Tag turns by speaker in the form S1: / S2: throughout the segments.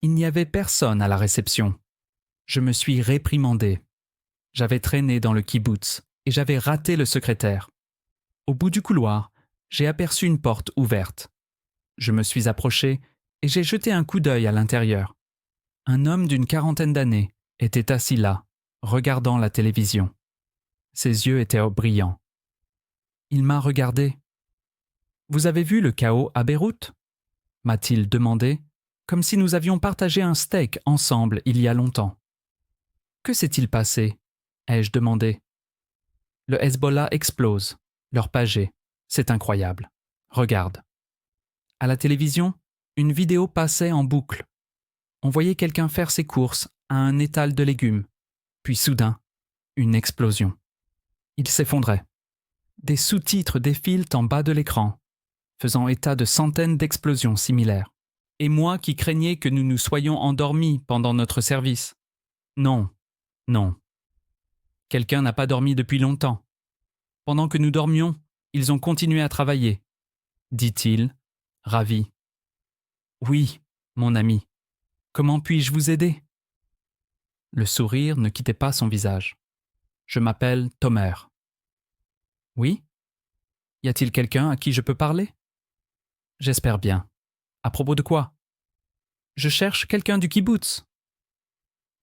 S1: Il n'y avait personne à la réception. Je me suis réprimandé. J'avais traîné dans le kibboutz et j'avais raté le secrétaire. Au bout du couloir, j'ai aperçu une porte ouverte. Je me suis approché et j'ai jeté un coup d'œil à l'intérieur. Un homme d'une quarantaine d'années était assis là, regardant la télévision. Ses yeux étaient brillants. Il m'a regardé. « Vous avez vu le chaos à Beyrouth ?» m'a-t-il demandé, comme si nous avions partagé un steak ensemble il y a longtemps. « Que s'est-il passé ?» ai-je demandé. « Le Hezbollah explose, leur pagé. C'est incroyable. Regarde. » À la télévision, une vidéo passait en boucle. On voyait quelqu'un faire ses courses à un étal de légumes. Puis soudain, une explosion. Il s'effondrait. Des sous-titres défilent en bas de l'écran, faisant état de centaines d'explosions similaires. Et moi qui craignais que nous nous soyons endormis pendant notre service. Non, non. Quelqu'un n'a pas dormi depuis longtemps. Pendant que nous dormions, ils ont continué à travailler, dit-il, ravi. Oui, mon ami. Comment puis-je vous aider ? Le sourire ne quittait pas son visage. Je m'appelle Tomer. Oui ? Y a-t-il quelqu'un à qui je peux parler ? J'espère bien. À propos de quoi ? Je cherche quelqu'un du kibboutz.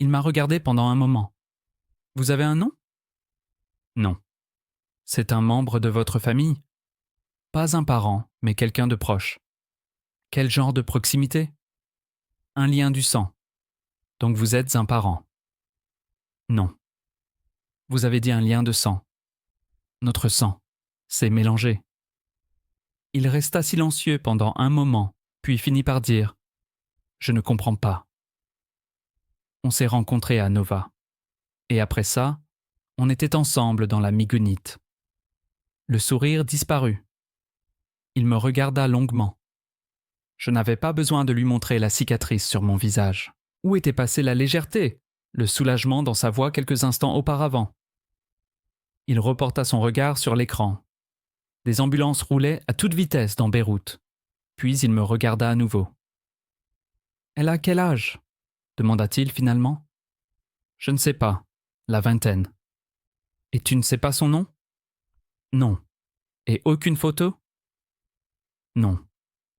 S1: Il m'a regardé pendant un moment. Vous avez un nom ? Non. C'est un membre de votre famille ? Pas un parent, mais quelqu'un de proche. Quel genre de proximité ? Un lien du sang. Donc vous êtes un parent. Non. Vous avez dit un lien de sang. Notre sang, c'est mélangé. Il resta silencieux pendant un moment, puis finit par dire « Je ne comprends pas ». On s'est rencontrés à Nova. Et après ça, on était ensemble dans la migounite. Le sourire disparut. Il me regarda longuement. Je n'avais pas besoin de lui montrer la cicatrice sur mon visage. Où était passée la légèreté, le soulagement dans sa voix quelques instants auparavant ? Il reporta son regard sur l'écran. Des ambulances roulaient à toute vitesse dans Beyrouth. Puis il me regarda à nouveau. « Elle a quel âge ?» demanda-t-il finalement. « Je ne sais pas. La vingtaine. »« Et tu ne sais pas son nom ?»« Non. Et aucune photo ?»« Non.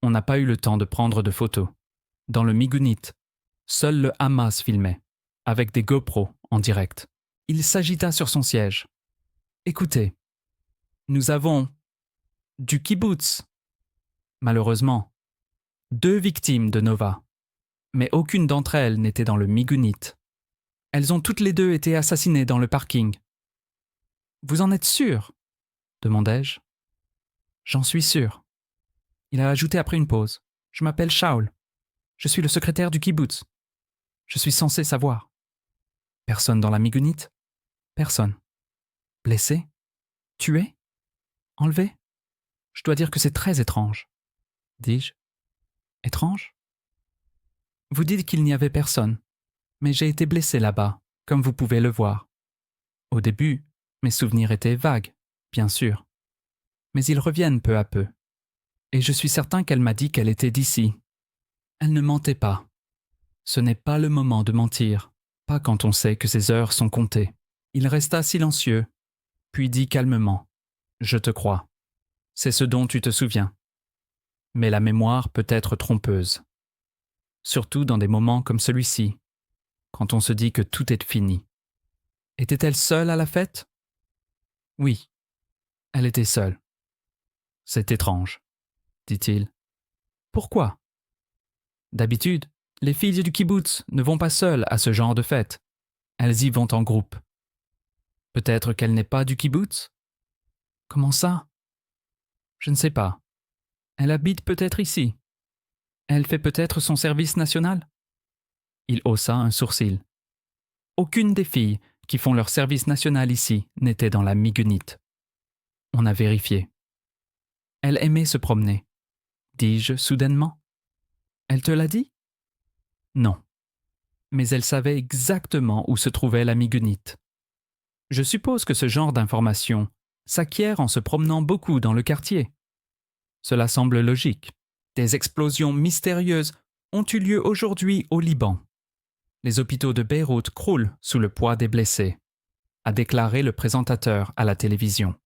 S1: On n'a pas eu le temps de prendre de photos. Dans le migounite, seul le Hamas filmait, avec des GoPros en direct. Il s'agita sur son siège. « Écoutez, nous avons du kibboutz. Malheureusement, 2 victimes de Nova, mais aucune d'entre elles n'était dans le migounite. Elles ont toutes les 2 été assassinées dans le parking. »« Vous en êtes sûr ?» demandai-je. « J'en suis sûr. » Il a ajouté après une pause. « Je m'appelle Shaul. Je suis le secrétaire du kibboutz. Je suis censé savoir. » « Personne dans la migounite ? » ?»« Personne. »« Blessé ? Tué ? Enlevé ? Je dois dire que c'est très étrange. » dis-je. « Étrange ? Vous dites qu'il n'y avait personne, mais j'ai été blessé là-bas, comme vous pouvez le voir. Au début, mes souvenirs étaient vagues, bien sûr. Mais ils reviennent peu à peu. Et je suis certain qu'elle m'a dit qu'elle était d'ici. Elle ne mentait pas. Ce n'est pas le moment de mentir, pas quand on sait que ses heures sont comptées. » Il resta silencieux, puis dit calmement « Je te crois. C'est ce dont tu te souviens. Mais la mémoire peut être trompeuse. Surtout dans des moments comme celui-ci, quand on se dit que tout est fini. » Était-elle seule à la fête ? Oui, elle était seule. « C'est étrange, » dit-il. « Pourquoi ? D'habitude, les filles du kibboutz ne vont pas seules à ce genre de fête. Elles y vont en groupe. Peut-être qu'elle n'est pas du kibboutz ? Comment ça ? Je ne sais pas. Elle habite peut-être ici. Elle fait peut-être son service national ? » Il haussa un sourcil. Aucune des filles qui font leur service national ici n'était dans la migounite. On a vérifié. Elle aimait se promener, dis-je soudainement. Elle te l'a dit ? Non. Mais elle savait exactement où se trouvait la migounite. Je suppose que ce genre d'information s'acquiert en se promenant beaucoup dans le quartier. Cela semble logique. Des explosions mystérieuses ont eu lieu aujourd'hui au Liban. Les hôpitaux de Beyrouth croulent sous le poids des blessés, a déclaré le présentateur à la télévision.